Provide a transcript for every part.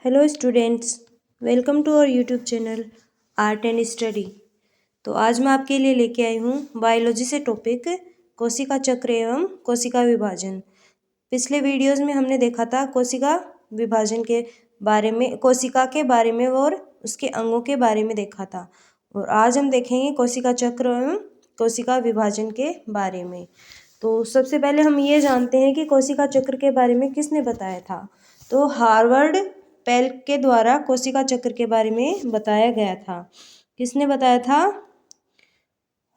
Hello students, welcome to our YouTube channel Art and Study. तो आज मैं आपके लिए लेके आई हूँ बायोलॉजी से टॉपिक कोशिका चक्र एवं कोशिका विभाजन। पिछले वीडियोस में हमने देखा था कोशिका विभाजन के बारे में, कोशिका के बारे में और उसके अंगों के बारे में देखा था। और आज हम देखेंगे कोशिका चक्र एवं कोशिका विभाजन के बारे में। तो सबसे पहले हम ये जानते हैं कि कोशिका चक्र के बारे में किसने बताया था। तो हार्वर्ड पेल्क के द्वारा कोशिका चक्र के बारे में बताया गया था। किसने बताया था?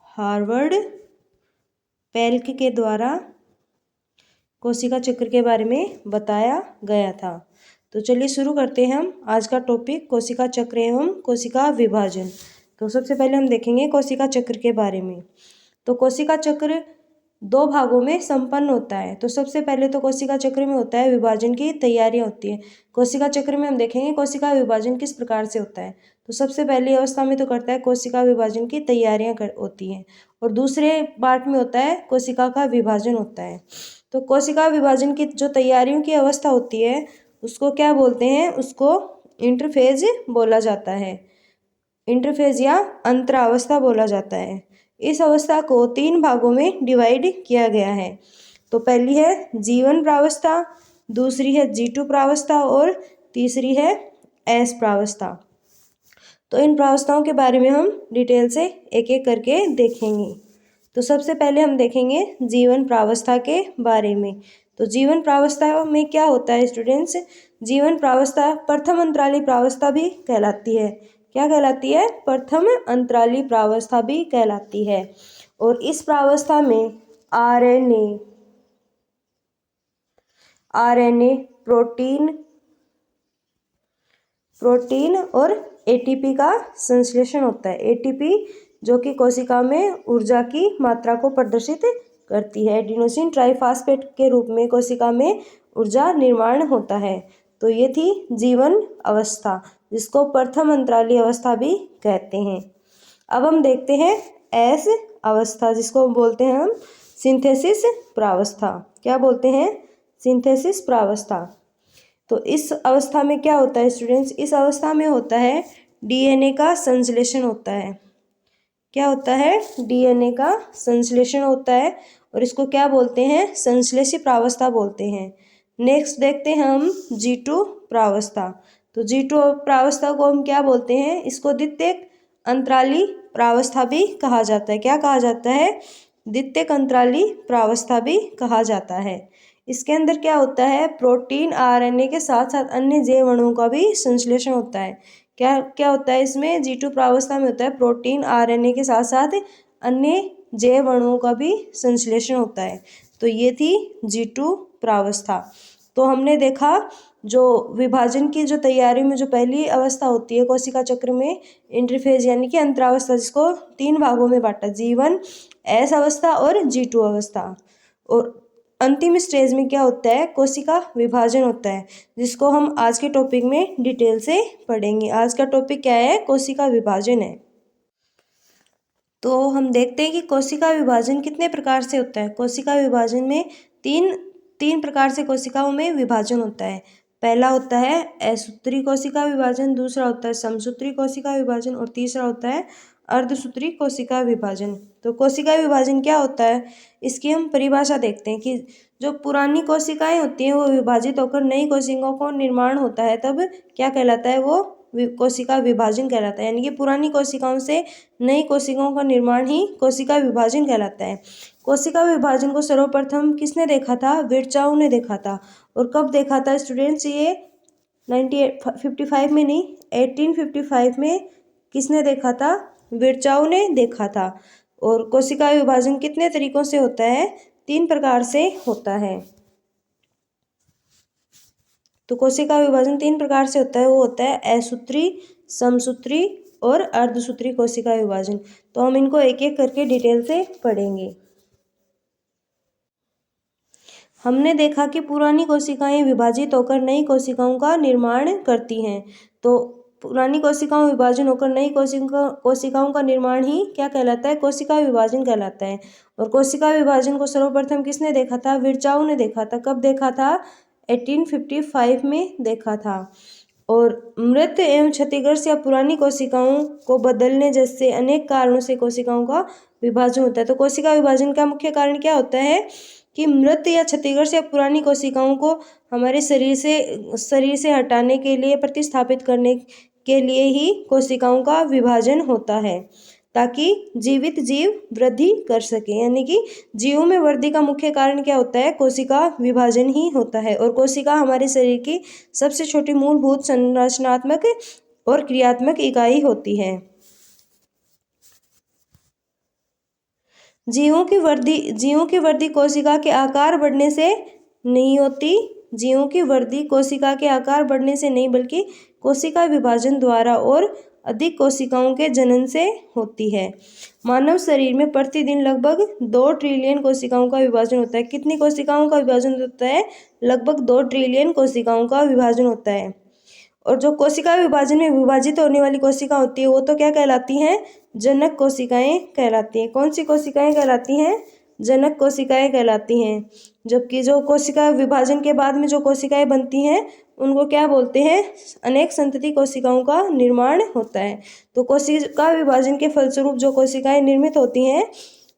हार्वर्ड पेल्क के द्वारा कोशिका चक्र के बारे में बताया गया था। तो चलिए शुरू करते हैं हम आज का टॉपिक कोशिका चक्र एवं कोशिका विभाजन। तो सबसे पहले हम देखेंगे कोशिका चक्र के बारे में। तो कोशिका चक्र दो भागों में संपन्न होता है। तो सबसे पहले तो कोशिका चक्र में होता है विभाजन की तैयारियां होती है। कोशिका चक्र में हम देखेंगे कोशिका विभाजन किस प्रकार से होता है। तो सबसे पहली अवस्था में तो करता है कोशिका विभाजन की तैयारियां होती हैं, और दूसरे पार्ट में होता है कोशिका का विभाजन होता है। तो कोशिका विभाजन की जो तैयारियों की अवस्था होती है उसको क्या बोलते हैं? उसको इंटरफेज बोला जाता है। इंटरफेज या अंतरावस्था बोला जाता है। इस अवस्था को 3 भागों में डिवाइड किया गया है। तो पहली है G1 प्रावस्था, दूसरी है G2 प्रावस्था और तीसरी है S प्रावस्था। तो इन प्रावस्थाओं के बारे में हम डिटेल से एक एक करके देखेंगे। तो सबसे पहले हम देखेंगे G1 प्रावस्था के बारे में। तो G1 प्रावस्था में क्या होता है स्टूडेंट्स? G1 प्रावस्था प्रथम अंतराली प्रावस्था भी कहलाती है। क्या कहलाती है? प्रथम अंतराली प्रावस्था भी कहलाती है। और इस प्रावस्था में आरएनए, प्रोटीन और एटीपी का संश्लेषण होता है। एटीपी जो कि कोशिका में ऊर्जा की मात्रा को प्रदर्शित करती है। एडिनोसिन ट्राइफॉस्फेट के रूप में कोशिका में ऊर्जा निर्माण होता है। तो ये थी G1 अवस्था, जिसको प्रथम अंतराली अवस्था भी कहते हैं। अब हम देखते हैं S अवस्था, जिसको बोलते हैं हम सिंथेसिस प्रावस्था। क्या बोलते हैं? सिंथेसिस प्रावस्था। तो इस अवस्था में क्या होता है स्टूडेंट्स? इस अवस्था में होता है डीएनए का संश्लेषण होता है। क्या होता है? डीएनए का संश्लेषण होता है, और इसको क्या बोलते हैं? संश्लेषी प्रावस्था बोलते हैं। नेक्स्ट देखते हैं हम G2 प्रावस्था। तो G2 प्रावस्था को हम क्या बोलते हैं? इसको द्वितीयक अंतराली प्रावस्था भी कहा जाता है। क्या कहा जाता है? द्वितीयक अंतराली प्रावस्था भी कहा जाता है। इसके अंदर क्या होता है? प्रोटीन आरएनए के साथ साथ अन्य जैव अणुओं का भी संश्लेषण होता है। क्या क्या होता है इसमें? G2 प्रावस्था में होता है प्रोटीन आरएनए के साथ साथ अन्य जैव अणुओं का भी संश्लेषण होता है। तो ये थी G2 प्रावस्था। तो हमने देखा जो विभाजन की जो तैयारी में जो पहली अवस्था होती है कोशिका चक्र में, इंटरफेज यानी कि अंतरावस्था, जिसको 3 भागों में बांटा, G1, S अवस्था और G2 अवस्था। और अंतिम स्टेज में क्या होता है? कोशिका विभाजन होता है, जिसको हम आज के टॉपिक में डिटेल से पढ़ेंगे। आज का टॉपिक क्या है? कोशिका विभाजन है। तो हम देखते हैं कि कोशिका विभाजन कितने प्रकार से होता है। कोशिका विभाजन में तीन प्रकार से कोशिकाओं में विभाजन होता है। पहला होता है असूत्री कोशिका विभाजन, दूसरा होता है समसूत्री कोशिका विभाजन और तीसरा होता है अर्धसूत्री कोशिका विभाजन। तो कोशिका विभाजन क्या होता है, इसकी हम परिभाषा देखते हैं कि जो पुरानी कोशिकाएं होती हैं वो विभाजित होकर नई कोशिकाओं को निर्माण होता है, तब क्या कहलाता है? वो कोशिका विभाजन कहलाता है। यानी कि पुरानी कोशिकाओं से नई कोशिकाओं का निर्माण ही कोशिका विभाजन कहलाता है। कोशिका विभाजन को सर्वप्रथम किसने देखा था? विर्चाउ ने देखा था। और कब देखा था स्टूडेंट्स? ये 1955 में नहीं, 1855 में किसने देखा था? विर्चाउ ने देखा था। और कोशिका विभाजन कितने तरीकों से होता है? 3 प्रकार से होता है। तो कोशिका विभाजन 3 प्रकार से होता है। वो होता है असूत्री, समसूत्री और अर्धसूत्री कोशिका विभाजन। तो हम इनको एक एक करके डिटेल से पढ़ेंगे। हमने देखा कि पुरानी कोशिकाएं विभाजित होकर नई कोशिकाओं का निर्माण करती हैं। तो पुरानी कोशिकाओं विभाजन होकर नई कोशिकाओं का निर्माण ही क्या कहलाता है? कोशिका विभाजन कहलाता है। और कोशिका विभाजन को सर्वप्रथम किसने देखा था? विर्चाउ ने देखा था। कब देखा था? 1855 में देखा था। और मृत एवं क्षतिग्रस्त या पुरानी कोशिकाओं को बदलने जैसे अनेक कारणों से कोशिकाओं का विभाजन होता है। तो कोशिका विभाजन का मुख्य कारण क्या होता है कि मृत या क्षतिग्रस्त या पुरानी कोशिकाओं को हमारे शरीर से हटाने के लिए, प्रतिस्थापित करने के लिए ही कोशिकाओं का विभाजन होता है, ताकि जीवित जीव वृद्धि कर सके। यानी कि जीवों में वृद्धि का मुख्य कारण क्या होता है? कोशिका विभाजन ही होता है। और कोशिका हमारे शरीर की सबसे छोटी मूलभूत संरचनात्मक और क्रियात्मक इकाई होती है। जीवों की वृद्धि कोशिका के आकार बढ़ने से नहीं होती। जीवों की वृद्धि कोशिका के आकार बढ़ने से नहीं, बल्कि कोशिका विभाजन द्वारा और अधिक कोशिकाओं के जनन से होती है। मानव शरीर में प्रतिदिन लगभग 2 ट्रिलियन कोशिकाओं का विभाजन होता है। कितनी कोशिकाओं का विभाजन होता है? लगभग 2 ट्रिलियन कोशिकाओं का विभाजन होता है। और जो कोशिका विभाजन में विभाजित होने वाली कोशिका होती है वो तो क्या कहलाती हैं? जनक कोशिकाएं कहलाती हैं। कौन सी कोशिकाएं कहलाती हैं? जनक कोशिकाएं कहलाती हैं। जबकि जो कोशिका विभाजन के बाद में जो कोशिकाएं बनती हैं उनको क्या बोलते हैं? अनेक संतति कोशिकाओं का निर्माण होता है। तो कोशिका विभाजन के फलस्वरूप जो कोशिकाएं निर्मित होती हैं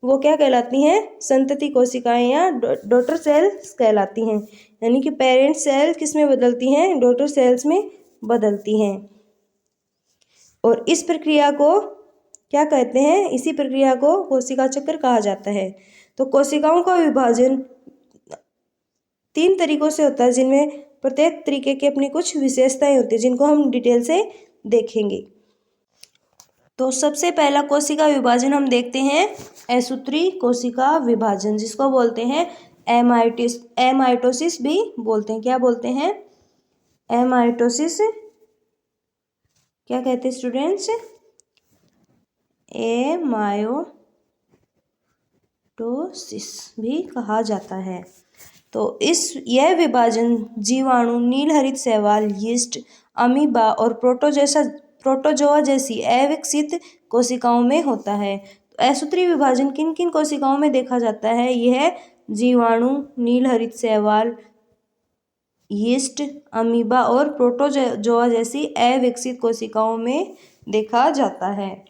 वो क्या कहलाती हैं? संतति कोशिकाएं या डॉटर सेल्स कहलाती हैं। यानी कि पेरेंट सेल किस में बदलती हैं? डॉटर सेल्स में बदलती हैं। और इस प्रक्रिया को क्या कहते हैं? इसी प्रक्रिया को कोशिका चक्र कहा जाता है। तो कोशिकाओं का विभाजन 3 तरीकों से होता है, जिनमें प्रत्येक तरीके की अपनी कुछ विशेषताएं होती है, जिनको हम डिटेल से देखेंगे। तो सबसे पहला कोशिका विभाजन हम देखते हैं असूत्री कोशिका विभाजन, जिसको बोलते हैं एमाइटोसिस भी बोलते हैं। क्या बोलते हैं? एमाइटोसिस। क्या कहते हैं स्टूडेंट्स? एमाइटोसिस भी कहा जाता है। तो यह विभाजन जीवाणु, नीलहरित शैवाल, यीस्ट, अमीबा और प्रोटोजोआ जैसी अविकसित कोशिकाओं में होता है। तो असूत्री विभाजन किन किन कोशिकाओं में देखा जाता है? यह जीवाणु, नीलहरित शैवाल, यीस्ट, अमीबा और प्रोटोजोआ जैसी अविकसित कोशिकाओं में देखा जाता है।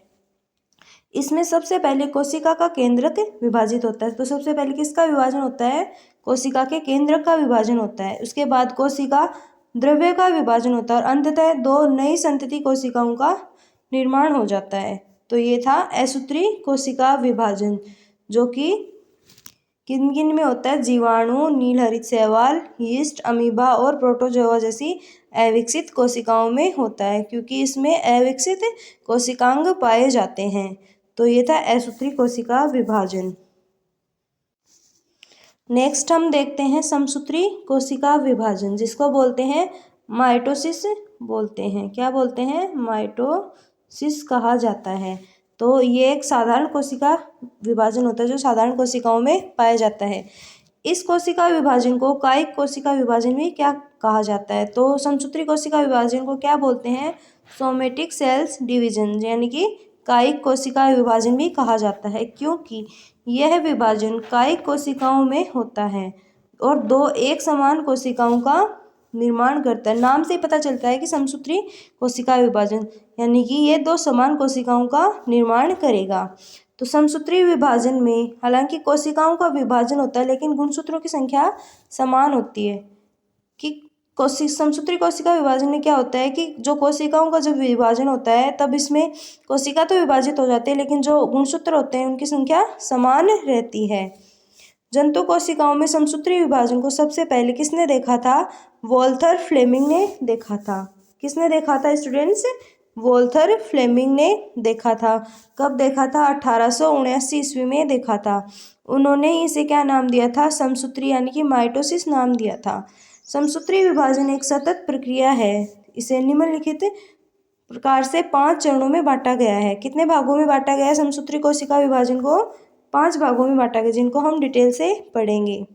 इसमें सबसे पहले कोशिका का केंद्रक विभाजित होता है। तो सबसे पहले किसका विभाजन होता है? कोशिका के केंद्रक का विभाजन होता है। उसके बाद कोशिका द्रव्य का विभाजन होता है और अंततः 2 नई संतति कोशिकाओं का निर्माण हो जाता है। तो ये था असूत्री कोशिका विभाजन, जो कि किन किन में होता है? जीवाणु, नीलहरित शैवाल, यीस्ट, अमीबा और प्रोटोजोआ जैसी अविकसित कोशिकाओं में होता है, क्योंकि इसमें अविकसित कोशिकांग पाए जाते हैं। तो ये था असूत्री कोशिका विभाजन। नेक्स्ट हम देखते हैं समसूत्री कोशिका विभाजन, जिसको बोलते हैं माइटोसिस बोलते हैं। क्या बोलते हैं? माइटोसिस कहा जाता है। तो ये एक साधारण कोशिका विभाजन होता है जो साधारण कोशिकाओं में पाया जाता है। इस कोशिका विभाजन को कायिक कोशिका विभाजन भी क्या कहा जाता है? तो समसूत्री कोशिका विभाजन को क्या बोलते हैं? सोमेटिक सेल्स डिवीजन, यानी कि कायिक कोशिका विभाजन भी कहा जाता है, क्योंकि यह विभाजन कायिक कोशिकाओं में होता है और 2 एक समान कोशिकाओं का निर्माण करता है। नाम से पता चलता है कि समसूत्री कोशिका विभाजन, यानी कि ये 2 समान कोशिकाओं का निर्माण करेगा। तो समसूत्री विभाजन में हालांकि कोशिकाओं का विभाजन होता है, लेकिन गुणसूत्रों की संख्या समान होती है। कि समसूत्री कोशिका विभाजन में क्या होता है कि जो कोशिकाओं का जब विभाजन होता है तब इसमें कोशिका तो विभाजित हो जाती है, लेकिन जो गुणसूत्र होते हैं उनकी संख्या समान रहती है। जंतु कोशिकाओं में समसूत्री विभाजन को सबसे पहले किसने देखा था? वोल्थर फ्लेमिंग ने देखा था। किसने देखा था स्टूडेंट्स? वोल्थर फ्लेमिंग ने देखा था। कब देखा था? 1879 ईस्वी में देखा था। उन्होंने इसे क्या नाम दिया था? समसूत्री, यानी कि माइटोसिस नाम दिया था। समसूत्री विभाजन एक सतत प्रक्रिया है। इसे निम्नलिखित प्रकार से 5 चरणों में बांटा गया है। कितने भागों में बांटा गया है समसूत्री कोशिका विभाजन को? 5 भागों में बांटा गया, जिनको हम डिटेल से पढ़ेंगे।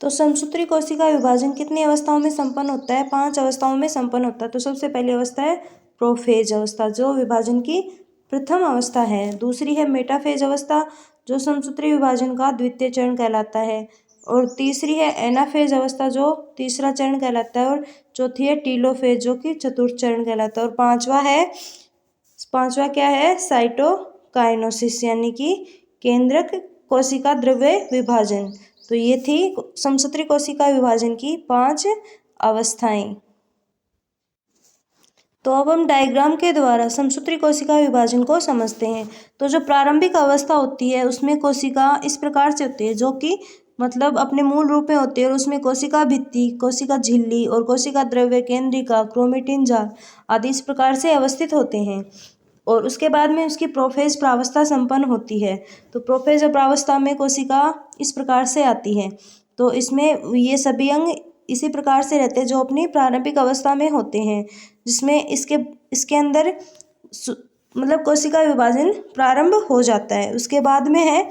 तो समसूत्री कोशिका विभाजन कितनी अवस्थाओं में संपन्न होता है? 5 अवस्थाओं में संपन्न होता है। तो सबसे पहली अवस्था है प्रोफेज अवस्था, जो विभाजन की प्रथम अवस्था है। दूसरी है मेटाफेज अवस्था, जो समसूत्री विभाजन का द्वितीय चरण कहलाता है। और तीसरी है एनाफेज अवस्था जो तीसरा चरण कहलाता है, और चौथी है टीलोफेज जो कि चतुर्थ चरण कहलाता है, और पांचवा क्या है, साइटोकाइनेसिस यानी कि केंद्रक कोशिका द्रव्य विभाजन। तो ये थी समसूत्री कोशिका विभाजन की 5 अवस्थाएं। तो अब हम डायग्राम के द्वारा समसूत्री कोशिका विभाजन को समझते हैं। तो जो प्रारंभिक अवस्था होती है उसमें कोशिका इस प्रकार से होती है, जो कि मतलब अपने मूल रूप में होती है, और उसमें कोशिका भित्ति, कोशिका झिल्ली और कोशिका द्रव्य केंद्रिका, क्रोमेटिन जाल आदि इस प्रकार से अवस्थित होते हैं। और उसके बाद में उसकी प्रोफेज प्रावस्था संपन्न होती है। तो प्रोफेज प्रावस्था में कोशिका इस प्रकार से आती है। तो इसमें ये सभी अंग इसी प्रकार से रहते हैं जो अपनी प्रारंभिक अवस्था में होते हैं, जिसमें इसके अंदर मतलब कोशिका विभाजन प्रारंभ हो जाता है। उसके बाद में है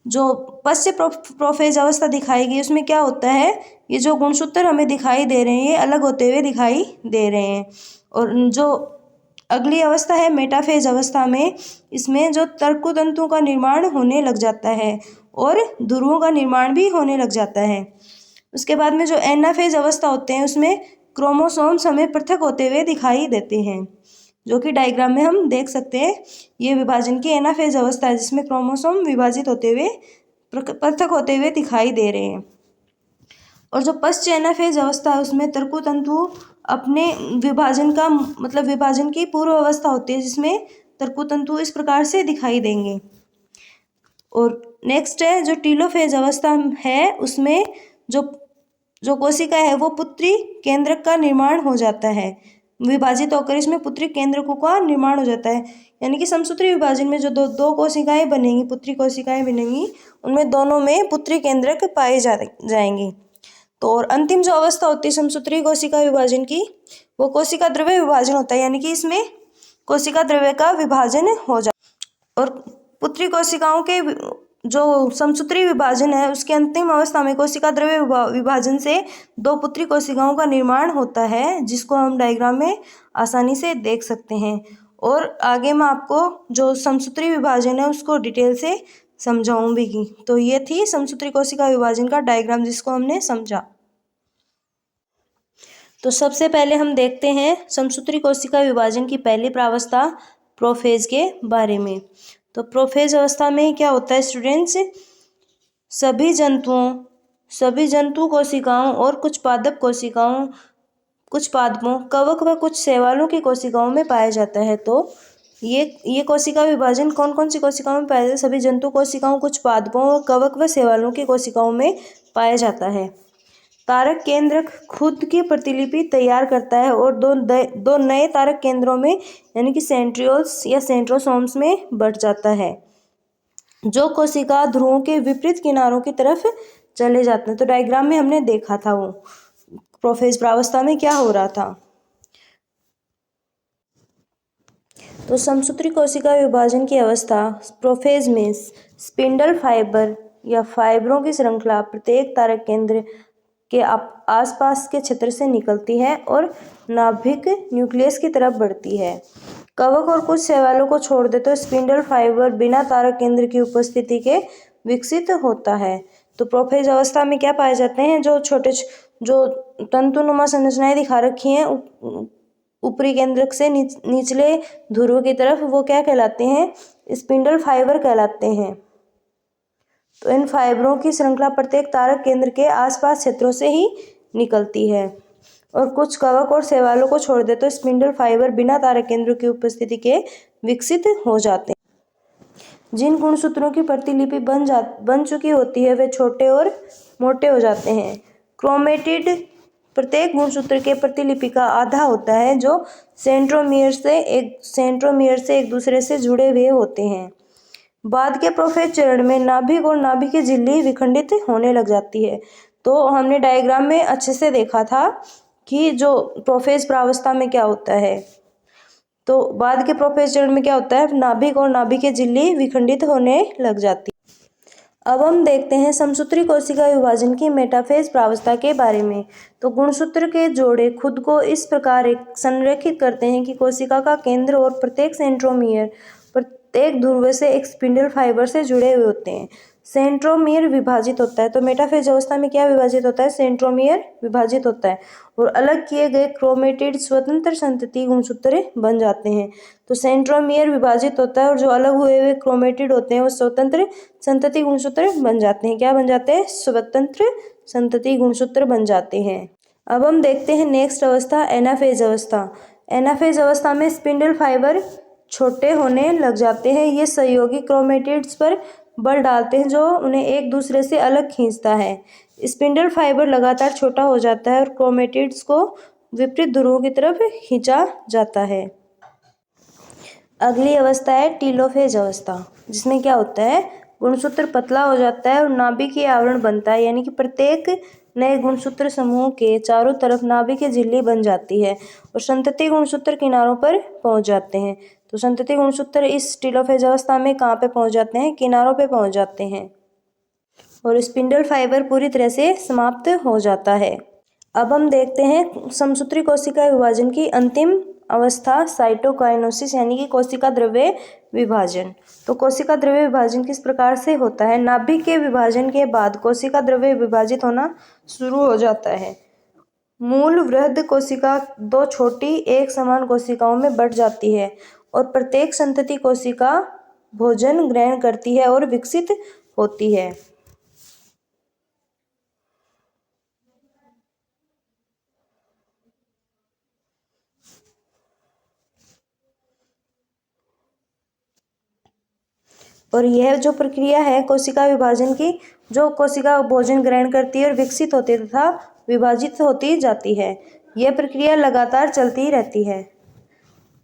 जो पश्च प्रोफेज अवस्था दिखाई गई, उसमें क्या होता है, ये जो गुणसूत्र हमें दिखाई दे रहे हैं ये अलग होते हुए दिखाई दे रहे हैं। और जो अगली अवस्था है मेटाफेज अवस्था में, इसमें जो तर्कतंतुओं का निर्माण होने लग जाता है और ध्रुवों का निर्माण भी होने लग जाता है। उसके बाद में जो एनाफेज अवस्था होते हैं उसमें क्रोमोसोम्स हमें पृथक होते हुए दिखाई देते हैं, जो कि डायग्राम में हम देख सकते हैं। ये विभाजन की एनाफेज अवस्था है जिसमें क्रोमोसोम विभाजित होते हुए पृथक होते हुए दिखाई दे रहे हैं। और जो पश्च एनाफेज अवस्था है उसमें तर्कतंतु अपने विभाजन का मतलब विभाजन की पूर्व अवस्था होती है, जिसमें तर्कतंतु इस प्रकार से दिखाई देंगे। और नेक्स्ट है जो टीलोफेज अवस्था है, उसमें जो कोशिका है वो पुत्री केंद्रक का निर्माण हो जाता है, विभाजित होकर इसमें पुत्री केंद्रकों का निर्माण हो जाता है। यानी कि समसूत्री विभाजन में जो दो कोशिकाएं बनेंगी, पुत्री कोशिकाएं बनेंगी, उनमें दोनों में पुत्री केंद्रक पाए जाएंगे। तो और अंतिम जो अवस्था होती है समसूत्री कोशिका विभाजन की, वो कोशिका द्रव्य विभाजन होता है, यानी कि इसमें कोशिका द्रव्य का विभाजन हो जाता है। और पुत्री कोशिकाओं के जो समसूत्री विभाजन है उसके अंतिम अवस्था में कोशिका द्रव्य विभाजन से 2 पुत्री कोशिकाओं का निर्माण होता है, जिसको हम डायग्राम में आसानी से देख सकते हैं। और आगे मैं आपको जो समसूत्री विभाजन है उसको डिटेल से समझाऊंगी। तो ये थी समसूत्री कोशिका विभाजन का डायग्राम जिसको हमने समझा। तो सबसे पहले हम देखते हैं समसूत्री कोशिका विभाजन की पहली प्रावस्था प्रोफेज के बारे में। तो प्रोफेज अवस्था में क्या होता है स्टूडेंट्स, सभी जंतु कोशिकाओं और कुछ पादप कोशिकाओं, कुछ पादपों, कवक व कुछ शैवालों की कोशिकाओं में पाया जाता है। तो ये कोशिका विभाजन कौन कौन सी कोशिकाओं में पाया जाता है, सभी जंतु कोशिकाओं, कुछ पादपों, कवक व शैवालों की कोशिकाओं में पाया जाता है। तारक केंद्रक खुद की प्रतिलिपि तैयार करता है और दो नए तारक केंद्रों में यानी कि सेंट्रियोल्स या सेंट्रोसोम्स में बढ़ जाता है, जो कोशिका ध्रुवों के विपरीत किनारों की तरफ चले जाते हैं। तो डायग्राम में हमने देखा था वो प्रोफेज प्रावस्था में क्या हो रहा था। तो समसूत्री कोशिका विभाजन की अवस्था प्रोफेज में स्पिंडल फाइबर या फाइबरों की श्रृंखला प्रत्येक तारक केंद्र के आसपास के क्षेत्र से निकलती है और नाभिक न्यूक्लियस की तरफ बढ़ती है। कवक और कुछ शैवालों को छोड़ दे तो स्पिंडल फाइबर बिना तारक केंद्र की उपस्थिति के विकसित होता है। तो प्रोफेज अवस्था में क्या पाए जाते हैं, जो तंतुनुमा संरचनाएं दिखा रखी हैं ऊपरी केंद्रक से निचले ध्रुव की तरफ, वो क्या कहलाते हैं, स्पिंडल फाइबर कहलाते हैं। तो इन फाइबरों की श्रृंखला प्रत्येक तारक केंद्र के आसपास क्षेत्रों से ही निकलती है। और कुछ कवक और शैवालों को छोड़ दे तो स्पिंडल फाइबर बिना तारक केंद्रों की उपस्थिति के विकसित हो जाते हैं। जिन गुणसूत्रों की प्रतिलिपि बन चुकी होती है वे छोटे और मोटे हो जाते हैं। क्रोमेटिड प्रत्येक गुणसूत्र के प्रतिलिपि का आधा होता है, जो सेंट्रोमियर से एक दूसरे से जुड़े हुए होते हैं। बाद के प्रोफेज चरण में नाभिक और नाभिक की झिल्ली विखंडित होने लग जाती है। तो हमने डायग्राम में अच्छे से देखा था कि जो प्रोफेज प्रावस्था में क्या होता है, तो बाद के प्रोफेज चरण में क्या होता है, नाभिक और नाभिक की झिल्ली विखंडित होने लग जाती है। अब हम देखते हैं समसूत्री कोशिका विभाजन की मेटाफेज प्रावस्था के बारे में। तो गुणसूत्र के जोड़े खुद को इस प्रकार संरेखित करते हैं कि कोशिका का केंद्र और प्रत्येक सेंट्रोमियर प्रत्येक ध्रुव से एक स्पिंडल फाइबर से जुड़े हुए होते हैं। सेंट्रोमियर विभाजित होता है। तो मेटाफेज अवस्था में क्या विभाजित होता है? सेंट्रोमियर विभाजित होता है और अलग किए गए क्रोमेटिड स्वतंत्र संतति गुणसूत्र बन जाते हैं। तो सेंट्रोमियर विभाजित होता है और जो अलग हुए हुए क्रोमेटिड होते हैं वो स्वतंत्र संतति गुणसूत्र बन जाते हैं। क्या बन जाते हैं? स्वतंत्र संतति गुणसूत्र बन जाते हैं। अब हम देखते हैं नेक्स्ट अवस्था, एनाफेज अवस्था। एनाफेज अवस्था में स्पिंडल फाइबर छोटे होने लग जाते हैं। ये सहयोगी क्रोमेटिड्स पर बल डालते हैं जो उन्हें एक दूसरे से अलग खींचता है। स्पिंडल फाइबर लगातार छोटा हो जाता है और क्रोमेटिड्स को विपरीत ध्रुवों की तरफ खींचा जाता है। अगली अवस्था है टीलोफेज अवस्था, जिसमें क्या होता है? गुणसूत्र पतला हो जाता है और नाभिकीय आवरण बनता है, यानी कि प्रत्येक नए गुणसूत्र समूह के चारों तरफ नाभिकीय झिल्ली बन जाती है और संतति गुणसूत्र किनारों पर पहुंच जाते हैं। तो संतति गुणसूत्र इस टीलोफेज अवस्था में कहाँ पे पहुंच जाते हैं? किनारों पे पहुंच जाते हैं और स्पिंडल फाइबर पूरी तरह से समाप्त हो जाता है। अब हम देखते हैं समसूत्री कोशिका विभाजन की अंतिम अवस्था, साइटोकाइनेसिस, यानी कि कोशिका द्रव्य विभाजन। तो कोशिका द्रव्य विभाजन किस प्रकार से होता है? नाभिक के विभाजन के बाद कोशिका द्रव्य विभाजित होना शुरू हो जाता है। मूल वृहद कोशिका दो छोटी एक समान कोशिकाओं में बढ़ जाती है और प्रत्येक संतति कोशिका भोजन ग्रहण करती है और विकसित होती है। और यह जो प्रक्रिया है कोशिका विभाजन की, जो कोशिका भोजन ग्रहण करती है और विकसित होती है तथा विभाजित होती जाती है, यह प्रक्रिया लगातार चलती रहती है।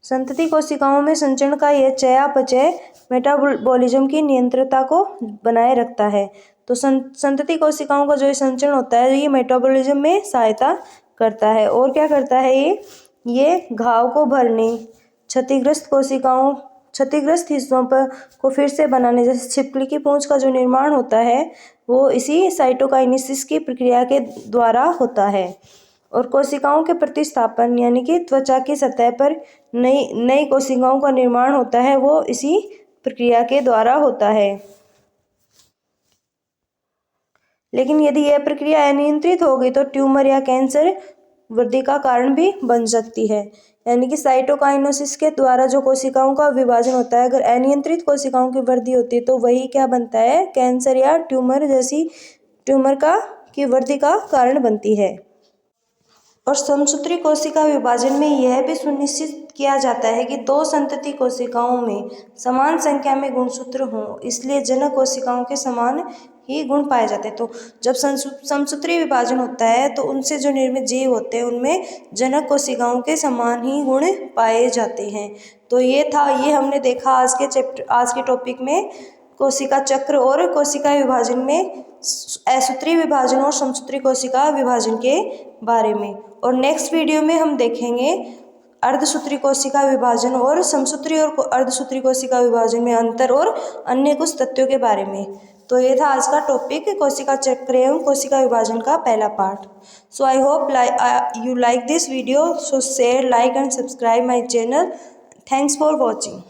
संतति कोशिकाओं में संचरण का यह चयापचय मेटाबॉलिज्म की नियंत्रणता को बनाए रखता है। तो संतति कोशिकाओं का जो संचरण होता है ये मेटाबॉलिज्म में सहायता करता है। और क्या करता है? ये घाव को भरने, क्षतिग्रस्त हिस्सों पर को फिर से बनाने, जैसे छिपकली की पूंछ का जो निर्माण होता है वो इसी साइटोकाइनेसिस की प्रक्रिया के द्वारा होता है। और कोशिकाओं के प्रतिस्थापन, यानी कि त्वचा की सतह पर नई कोशिकाओं का निर्माण होता है, वो इसी प्रक्रिया के द्वारा होता है। लेकिन यदि यह प्रक्रिया अनियंत्रित हो गई तो ट्यूमर या कैंसर वृद्धि का कारण भी बन सकती है। यानी कि साइटोकाइनेसिस के द्वारा जो कोशिकाओं का विभाजन होता है, अगर अनियंत्रित कोशिकाओं की वृद्धि होती है तो वही क्या बनता है? कैंसर या ट्यूमर की वृद्धि का कारण बनती है। और समसूत्री कोशिका विभाजन में यह भी सुनिश्चित किया जाता है कि दो संतति कोशिकाओं में समान संख्या में गुणसूत्र हों, इसलिए जनक कोशिकाओं के समान ही गुण पाए जाते हैं। तो जब समसूत्री विभाजन होता है तो उनसे जो निर्मित जीव होते हैं उनमें जनक कोशिकाओं के समान ही गुण पाए जाते हैं। तो ये हमने देखा आज के टॉपिक में कोशिका चक्र और कोशिका विभाजन में असूत्री विभाजन और समसूत्री कोशिका विभाजन के बारे में। और नेक्स्ट वीडियो में हम देखेंगे अर्धसूत्री कोशिका विभाजन और समसूत्री और अर्धसूत्री कोशिका विभाजन में अंतर और अन्य कुछ तथ्यों के बारे में। तो ये था आज का टॉपिक, कोशिका चक्र एवं कोशिका विभाजन का पहला part. So I hope you like this video, so share, like and subscribe my channel. Thanks for watching.